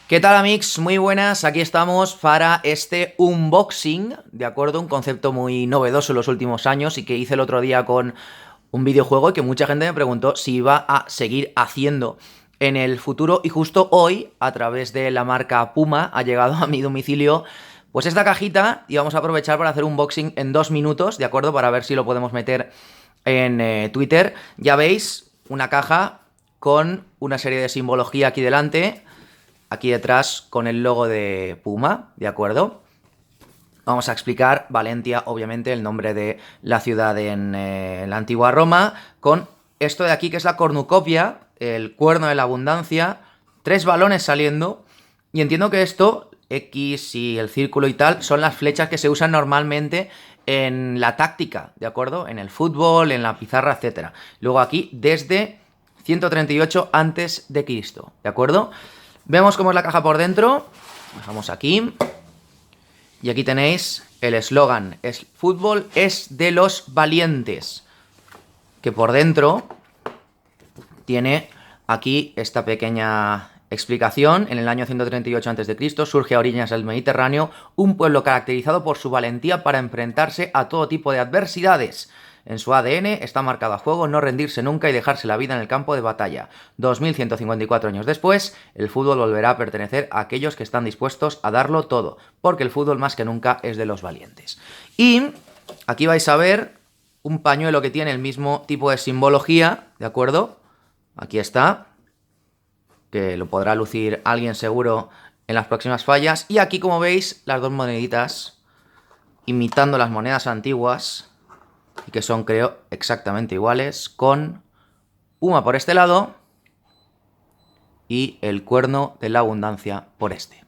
¿Qué tal, amigos? Muy buenas, aquí estamos para este unboxing, ¿de acuerdo? Un concepto muy novedoso en los últimos años y que hice el otro día con un videojuego y que mucha gente me preguntó si iba a seguir haciendo en el futuro, y justo hoy, a través de la marca Puma, ha llegado a mi domicilio pues esta cajita, y vamos a aprovechar para hacer un unboxing en 2 minutos, ¿de acuerdo? Para ver si lo podemos meter en Twitter. Ya veis, una caja con una serie de simbología aquí delante. Aquí detrás con el logo de Puma, ¿de acuerdo? Vamos a explicar Valentia, obviamente, el nombre de la ciudad en la antigua Roma, con esto de aquí que es la cornucopia, el cuerno de la abundancia, 3 balones saliendo, y entiendo que esto, X y el círculo y tal, son las flechas que se usan normalmente en la táctica, ¿de acuerdo? En el fútbol, en la pizarra, etc. Luego aquí, desde 138 antes de Cristo, ¿de acuerdo? Vemos cómo es la caja por dentro. Dejamos aquí. Y aquí tenéis el eslogan. Fútbol es de los valientes. Que por dentro tiene aquí esta pequeña explicación. En el año 138 a.C. surge a orillas del Mediterráneo un pueblo caracterizado por su valentía para enfrentarse a todo tipo de adversidades. En su ADN está marcado a fuego no rendirse nunca y dejarse la vida en el campo de batalla. 2154 años después, el fútbol volverá a pertenecer a aquellos que están dispuestos a darlo todo, porque el fútbol más que nunca es de los valientes. Y aquí vais a ver un pañuelo que tiene el mismo tipo de simbología, ¿de acuerdo? Aquí está, que lo podrá lucir alguien seguro en las próximas fallas. Y aquí, como veis, las dos moneditas, imitando las monedas antiguas, y que son, creo, exactamente iguales, con Puma por este lado y el cuerno de la abundancia por este.